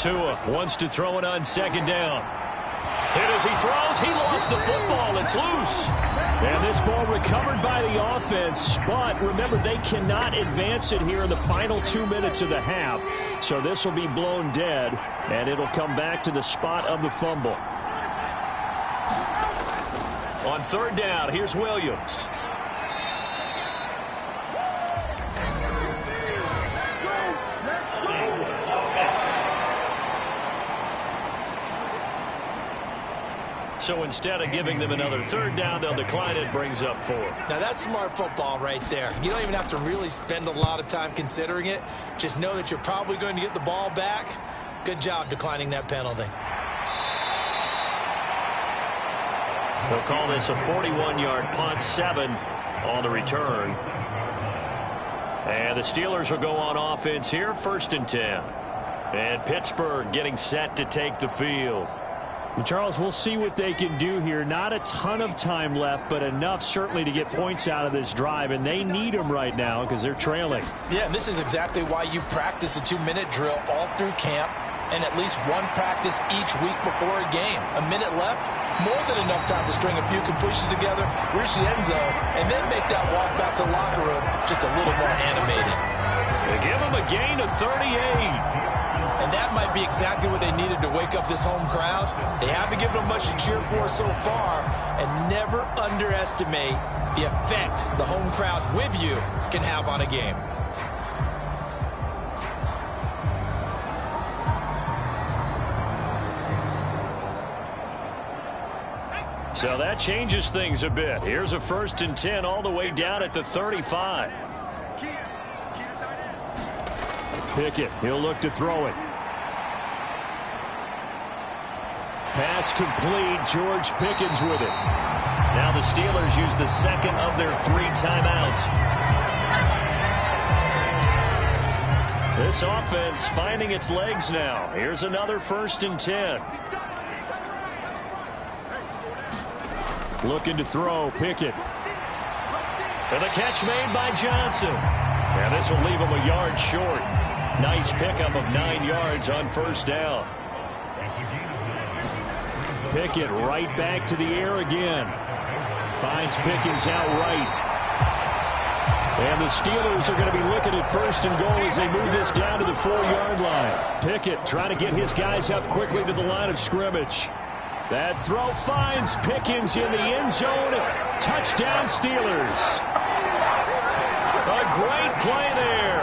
Tua wants to throw it on second down. Hit as he throws. He lost the football. It's loose. And this ball recovered by the offense. But remember, they cannot advance it here in the final 2 minutes of the half. So this will be blown dead, and it'll come back to the spot of the fumble. On third down, here's Williams. So instead of giving them another third down, they'll decline it, brings up 4. Now that's smart football right there. You don't even have to really spend a lot of time considering it. Just know that you're probably going to get the ball back. Good job declining that penalty. They'll call this a 41-yard punt, 7 on the return. And the Steelers will go on offense here, 1st and 10. And Pittsburgh getting set to take the field. And Charles, we'll see what they can do here. Not a ton of time left, but enough certainly to get points out of this drive, and they need them right now because they're trailing. Yeah, and this is exactly why you practice a 2-minute drill all through camp and at least one practice each week before a game. A minute left, more than enough time to string a few completions together, reach the end zone, and then make that walk back to the locker room just a little more animated. They give them a gain of 38. And that might be exactly what they needed to wake up this home crowd. They haven't given them much to cheer for so far, and never underestimate the effect the home crowd with you can have on a game. So that changes things a bit. Here's a 1st and 10 all the way down at the 35. Pickett, he'll look to throw it. Pass complete. George Pickens with it. Now the Steelers use the second of their 3 timeouts. This offense finding its legs now. Here's another 1st and 10. Looking to throw. Pickett. And the catch made by Johnson. And this will leave him a yard short. Nice pickup of 9 yards on 1st down. Pickett right back to the air again. Finds Pickens out right. And the Steelers are going to be looking at 1st and goal as they move this down to the 4-yard line. Pickett trying to get his guys up quickly to the line of scrimmage. That throw finds Pickens in the end zone. Touchdown Steelers. A great play there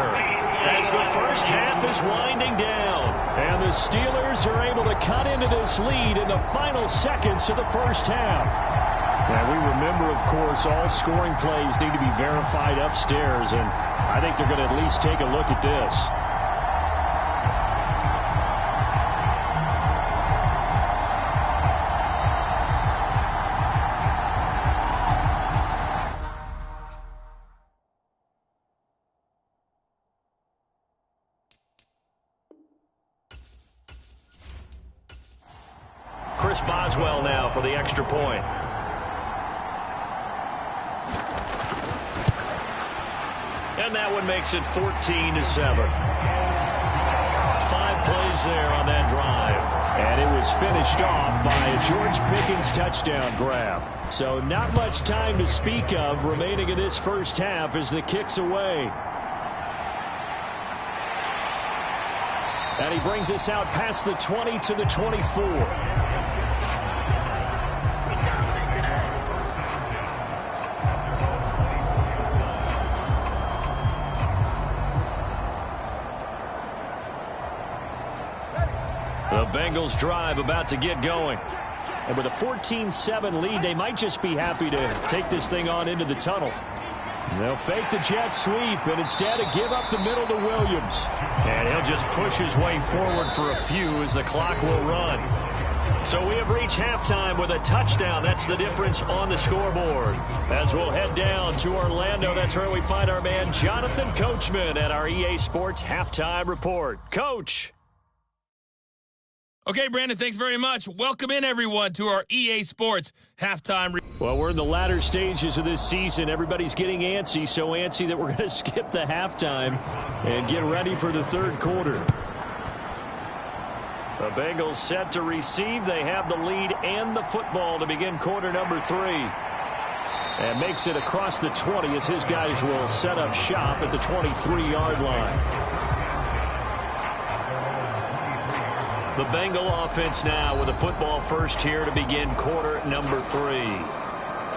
as the first half is winding down. And the Steelers are able to cut into this lead in the final seconds of the first half. And we remember, of course, all scoring plays need to be verified upstairs, and I think they're going to at least take a look at this. Chris Boswell now for the extra point. And that one makes it 14-7. 5 plays there on that drive. And it was finished off by a George Pickens touchdown grab. So not much time to speak of remaining in this first half as the kick's away. And he brings us out past the 20 to the 24. The Bengals drive about to get going. And with a 14-7 lead, they might just be happy to take this thing on into the tunnel. They'll fake the jet sweep and instead give up the middle to Williams. And he'll just push his way forward for a few as the clock will run. So we have reached halftime with a touchdown. That's the difference on the scoreboard. As we'll head down to Orlando, that's where we find our man Jonathan Coachman at our EA Sports Halftime Report. Coach. Okay, Brandon, thanks very much. Welcome in, everyone, to our EA Sports Halftime. Well, we're in the latter stages of this season. Everybody's getting antsy, so antsy that we're going to skip the halftime and get ready for the third quarter. The Bengals set to receive. They have the lead and the football to begin quarter number 3. And makes it across the 20 as his guys will set up shop at the 23-yard line. The Bengal offense now with a football first here to begin quarter number 3.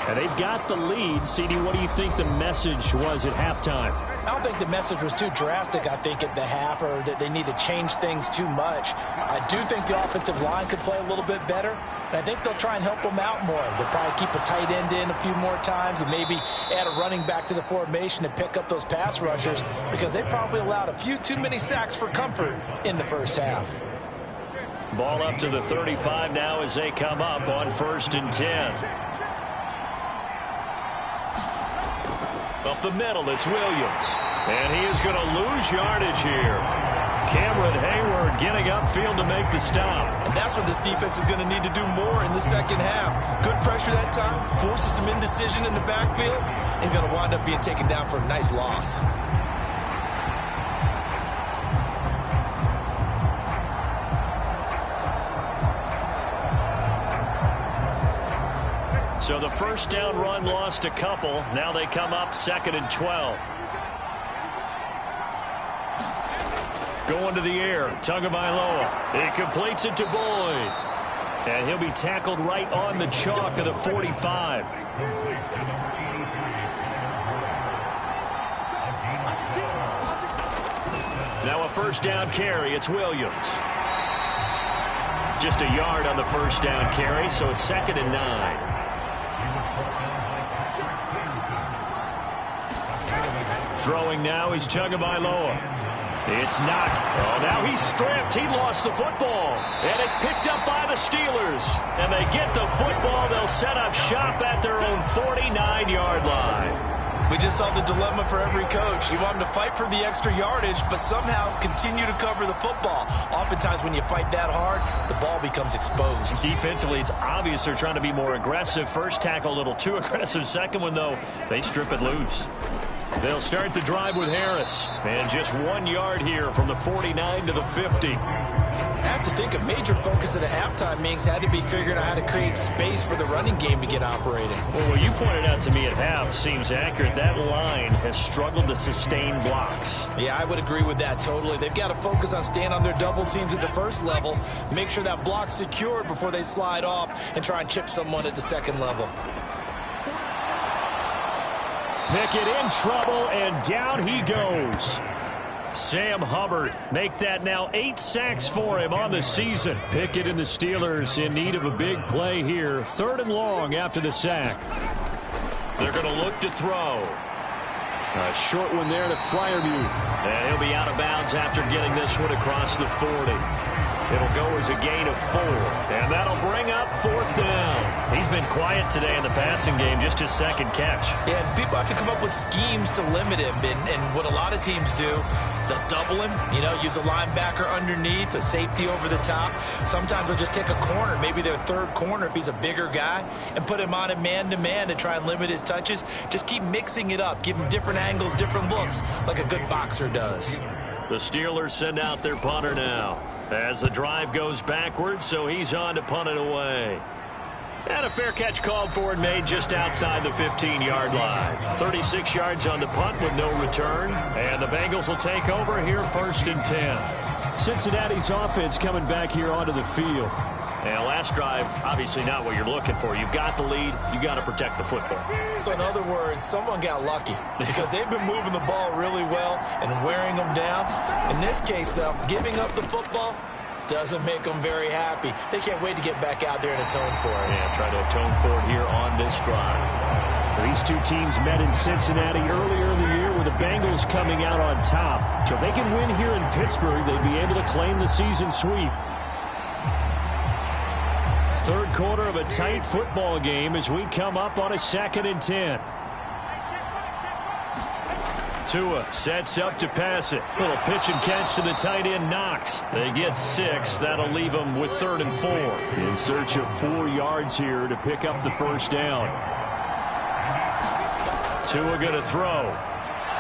And they've got the lead. CD, what do you think the message was at halftime? I don't think the message was too drastic, I think, at the half, or that they need to change things too much. I do think the offensive line could play a little bit better, and I think they'll try and help them out more. They'll probably keep a tight end in a few more times and maybe add a running back to the formation and pick up those pass rushers, because they probably allowed a few too many sacks for comfort in the first half. Ball up to the 35 now as they come up on 1st and 10. Up the middle, it's Williams. And he is going to lose yardage here. Cameron Hayward getting upfield to make the stop. And that's what this defense is going to need to do more in the second half. Good pressure that time, forces some indecision in the backfield. He's going to wind up being taken down for a nice loss. So the first down run lost a couple. Now they come up 2nd and 12. Going to the air. Tagovailoa. He completes it to Boyd. And he'll be tackled right on the chalk of the 45. Now a first down carry. It's Williams. Just a yard on the first down carry, so it's 2nd and 9. Throwing now is Tagovailoa. It's knocked. Oh, now he's stripped. He lost the football. And it's picked up by the Steelers. And they get the football. They'll set up shop at their own 49-yard line. We just saw the dilemma for every coach. You want them to fight for the extra yardage, but somehow continue to cover the football. Oftentimes when you fight that hard, the ball becomes exposed. Defensively, it's obvious they're trying to be more aggressive. First tackle a little too aggressive. Second one, though, they strip it loose. They'll start the drive with Harris. And just 1 yard here from the 49 to the 50. I have to think a major focus at the halftime means had to be figuring out how to create space for the running game to get operating. Well, what you pointed out to me at half seems accurate. That line has struggled to sustain blocks. Yeah, I would agree with that totally. They've got to focus on staying on their double teams at the first level, make sure that block's secured before they slide off and try and chip someone at the second level. Pickett in trouble, and down he goes. Sam Hubbard make that now 8 sacks for him on the season. Pickett and the Steelers in need of a big play here. 3rd and long after the sack. They're going to look to throw. A short one there to Fryermuth. And he'll be out of bounds after getting this one across the 40. It'll go as a gain of 4. And that'll bring up 4th down. He's been quiet today in the passing game, just his 2nd catch. Yeah, and people have to come up with schemes to limit him. And what a lot of teams do, they'll double him, use a linebacker underneath, a safety over the top. Sometimes they'll just take a corner, maybe their 3rd corner if he's a bigger guy, and put him on a man-to-man to try and limit his touches. Just keep mixing it up, give him different angles, different looks, like a good boxer does. The Steelers send out their punter now as the drive goes backwards, so he's on to punt it away. And a fair catch called for and made just outside the 15-yard line. 36 yards on the punt with no return. And the Bengals will take over here 1st and 10. Cincinnati's offense coming back here onto the field. And last drive, obviously not what you're looking for. You've got the lead. You've got to protect the football. So in other words, someone got lucky because they've been moving the ball really well and wearing them down. In this case, though, giving up the football doesn't make them very happy. They can't wait to get back out there and atone for it. Yeah, try to atone for it here on this drive. These two teams met in Cincinnati earlier in the year with the Bengals coming out on top. So if they can win here in Pittsburgh, they'd be able to claim the season sweep. 3rd quarter of a tight football game as we come up on a 2nd and 10. Tua sets up to pass it. Little pitch and catch to the tight end, Knox. They get 6. That'll leave them with 3rd and 4. In search of 4 yards here to pick up the first down. Tua going to throw.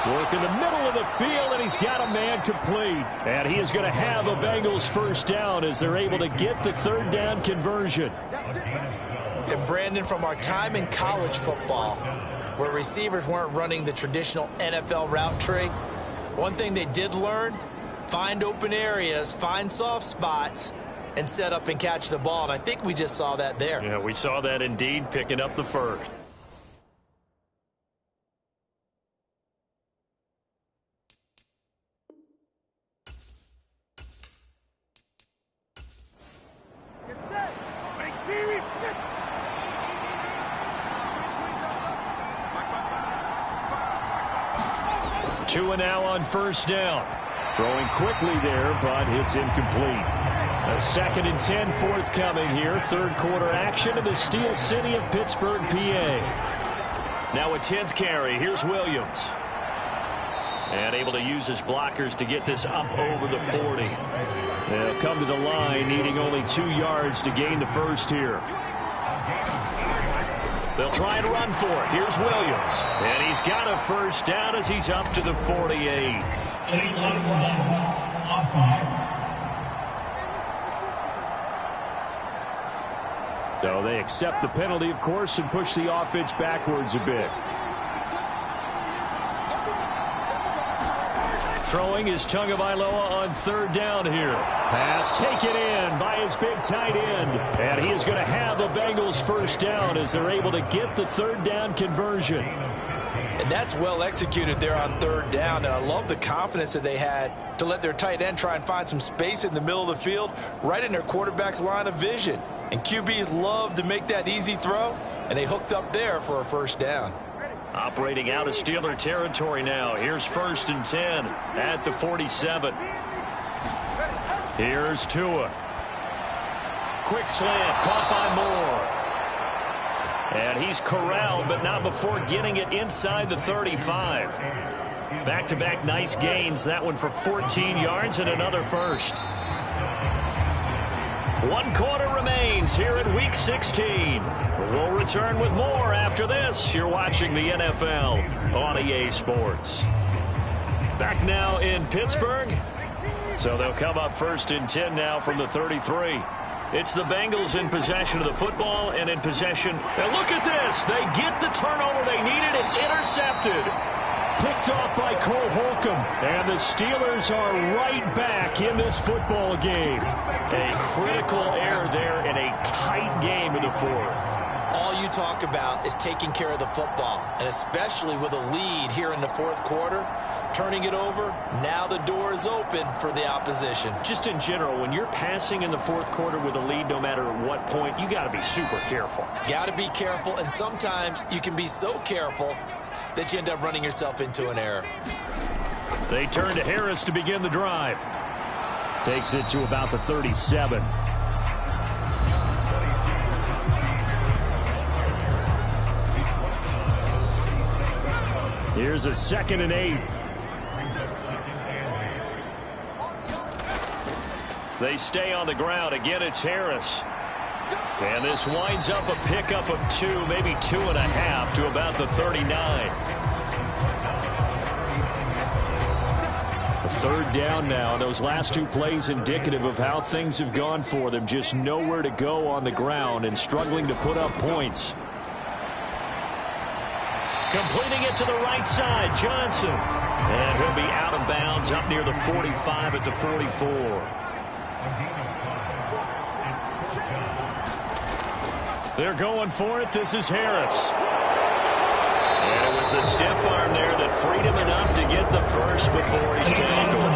Work in the middle of the field, and he's got a man complete. And he is going to have a Bengals first down as they're able to get the third down conversion. And Brandon, from our time in college football, where receivers weren't running the traditional NFL route tree, one thing they did learn, find open areas, find soft spots, and set up and catch the ball. And I think we just saw that there. Yeah, we saw that indeed, picking up the first. Two and now on first down. Throwing quickly there, but it's incomplete. A 2nd and 10 forthcoming here. Third quarter action in the Steel City of Pittsburgh, PA. Now a 10th carry. Here's Williams. And able to use his blockers to get this up over the 40. They'll come to the line, needing only 2 yards to gain the first here. They'll try and run for it. Here's Williams. And he's got a first down as he's up to the 48. So they accept the penalty, of course, and push the offense backwards a bit. Throwing is Tagovailoa on third down here. Pass taken in by his big tight end. And he is going to have the Bengals first down as they're able to get the third down conversion. And that's well executed there on third down. And I love the confidence that they had to let their tight end try and find some space in the middle of the field, right in their quarterback's line of vision. And QBs love to make that easy throw, and they hooked up there for a first down. Operating out of Steeler territory now. Here's 1st and 10 at the 47. Here's Tua. Quick slant, caught by Moore. And he's corralled, but not before getting it inside the 35. Back-to-back nice gains. That one for 14 yards and another first. 1 quarter remains here in Week 16. We'll return with more after this. You're watching the NFL on EA Sports. Back now in Pittsburgh. So they'll come up 1st and 10 now from the 33. It's the Bengals in possession of the football and in possession. And look at this. They get the turnover they needed. It's intercepted. Picked off by Cole Holcomb. And the Steelers are right back in this football game. A critical error there in a tight game in the fourth. All you talk about is taking care of the football, and especially with a lead here in the fourth quarter, turning it over, now the door is open for the opposition. Just in general, when you're passing in the fourth quarter with a lead, no matter at what point, you got to be super careful. Got to be careful, and sometimes you can be so careful that you end up running yourself into an error. They turn to Harris to begin the drive. Takes it to about the 37. Here's a 2nd and 8. They stay on the ground. Again, it's Harris. And this winds up a pickup of 2, maybe 2.5 to about the 39. A third down now. And those last 2 plays indicative of how things have gone for them. Just nowhere to go on the ground and struggling to put up points. Completing it to the right side, Johnson. And he'll be out of bounds up near the 45 at the 44. They're going for it. This is Harris. And it was a stiff arm there that freed him enough to get the first before he's tackled.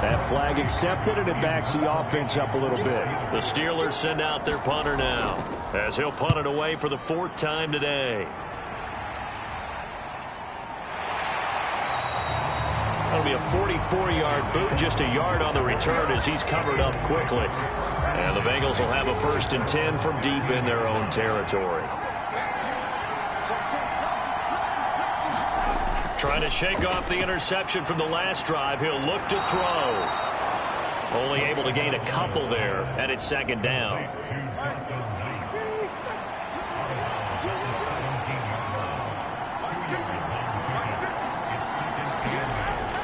That flag accepted, and it backs the offense up a little bit. The Steelers send out their punter now, as he'll punt it away for the 4th time today. That'll be a 44-yard boot, just a yard on the return as he's covered up quickly. And the Bengals will have a 1st and 10 from deep in their own territory. Trying to shake off the interception from the last drive. He'll look to throw. Only able to gain a couple there, and it's 2nd down.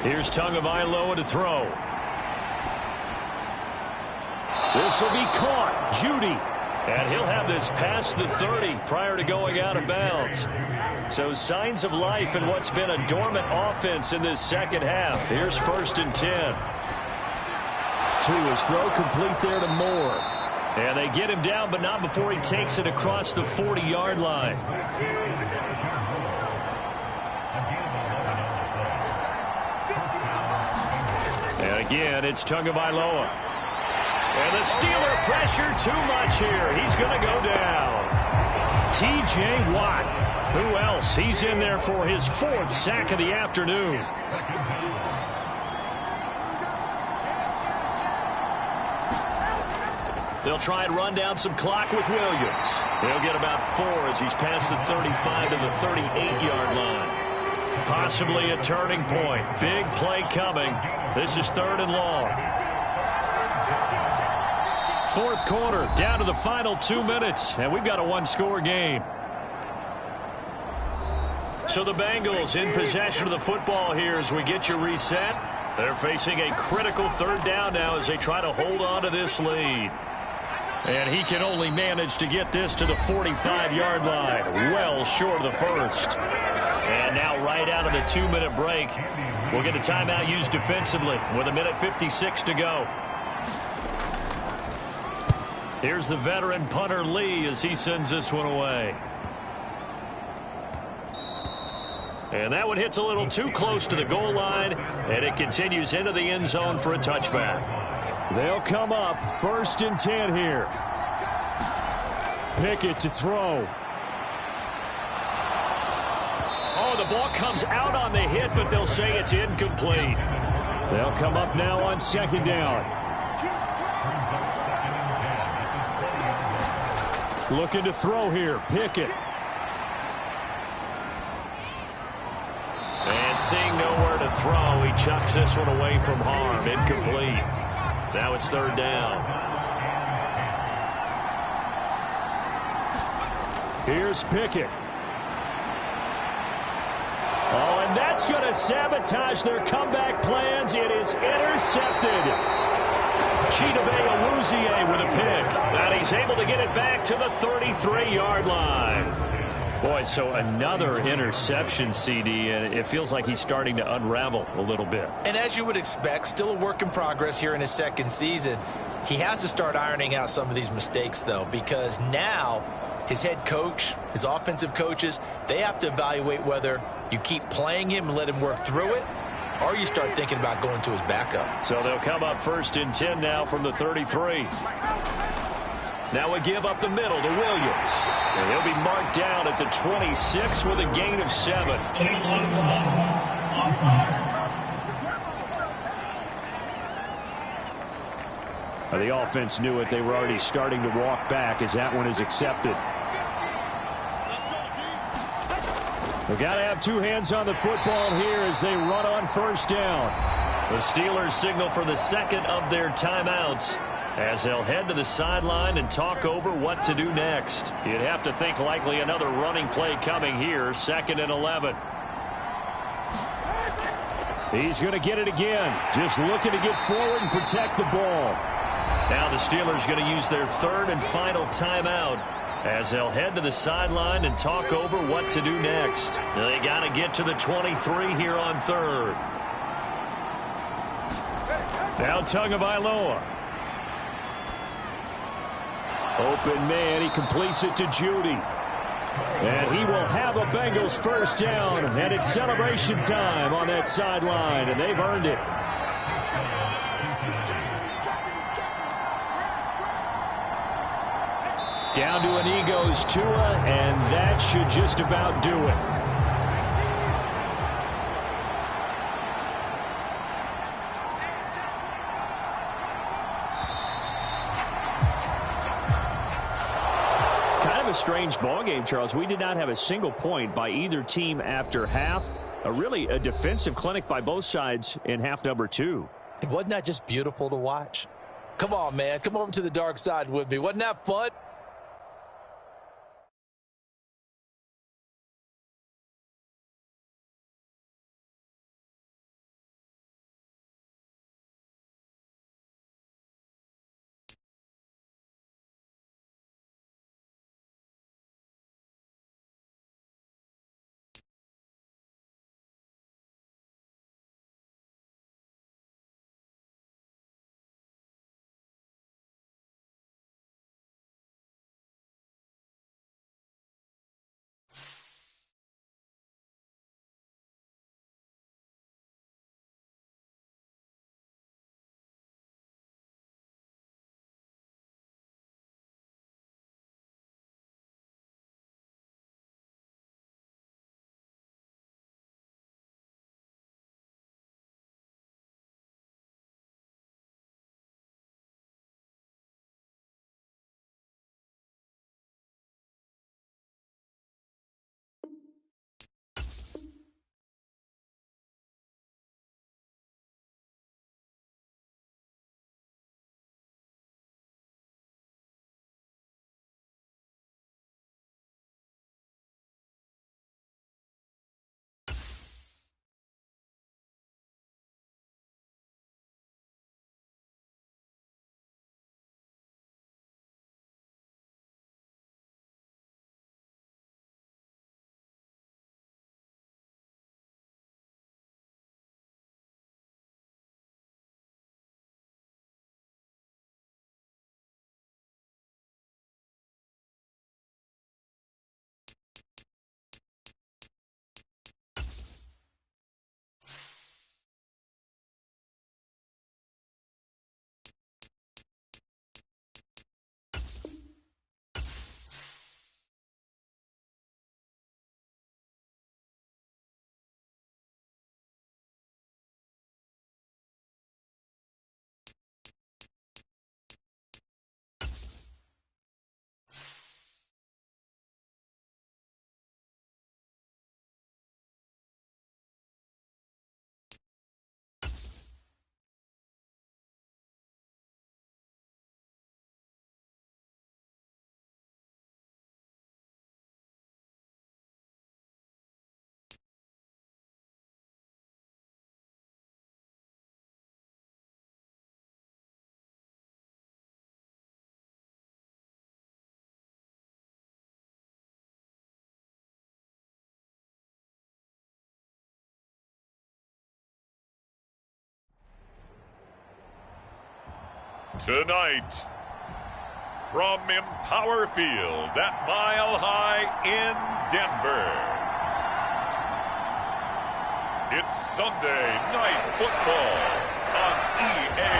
Here's Tagovailoa to throw. This will be caught. Judy. And he'll have this past the 30 prior to going out of bounds. So signs of life in what's been a dormant offense in this second half. Here's 1st and 10. To his throw, complete there to Moore. And they get him down, but not before he takes it across the 40-yard line. And again, it's Tagovailoa. And the Steeler pressure too much here. He's going to go down. T.J. Watt. Who else? He's in there for his 4th sack of the afternoon. They'll try and run down some clock with Williams. He'll get about 4 as he's past the 35 to the 38-yard line. Possibly a turning point. Big play coming. This is 3rd and long. 4th quarter, down to the final 2 minutes, and we've got a 1-score game. So the Bengals in possession of the football here as we get you reset. They're facing a critical 3rd down now as they try to hold on to this lead. And he can only manage to get this to the 45-yard line, well short of the 1st. And now right out of the 2-minute break, we'll get a timeout used defensively with 1:56 to go. Here's the veteran punter Lee as he sends this one away. And that one hits a little too close to the goal line, and it continues into the end zone for a touchback. They'll come up 1st and 10 here. Pickett to throw. Oh, the ball comes out on the hit, but they'll say it's incomplete. They'll come up now on 2nd down. Looking to throw here, Pickett. And seeing nowhere to throw, he chucks this one away from harm. Incomplete. Now it's 3rd down. Here's Pickett. Oh, and that's going to sabotage their comeback plans. It is intercepted. Chidobe Awuzie with a pick. And he's able to get it back to the 33-yard line. Boy, so another interception, CD, and it feels like he's starting to unravel a little bit. And as you would expect, still a work in progress here in his 2nd season. He has to start ironing out some of these mistakes, though, because now his head coach, his offensive coaches, they have to evaluate whether you keep playing him and let him work through it, or you start thinking about going to his backup. So they'll come up 1st and 10 now from the 33. Now a give up the middle to Williams. And he'll be marked down at the 26 with a gain of 7. The offense knew it. They were already starting to walk back as that one is accepted. They've got to have 2 hands on the football here as they run on 1st down. The Steelers signal for the 2nd of their timeouts as they'll head to the sideline and talk over what to do next. You'd have to think likely another running play coming here, 2nd and 11. He's going to get it again, just looking to get forward and protect the ball. Now the Steelers going to use their 3rd and final timeout as they'll head to the sideline and talk over what to do next. They got to get to the 23 here on 3rd. Now Tagovailoa. Open man, he completes it to Judy. And he will have a Bengals 1st down, and it's celebration time on that sideline, and they've earned it. Down to an Eagles Tua, and that should just about do it. Kind of a strange ball game, Charles. We did not have a single point by either team after half. Really a defensive clinic by both sides in half number 2. Wasn't that just beautiful to watch? Come on, man. Come over to the dark side with me. Wasn't that fun? Tonight, from Empower Field at Mile High in Denver, it's Sunday Night Football on EA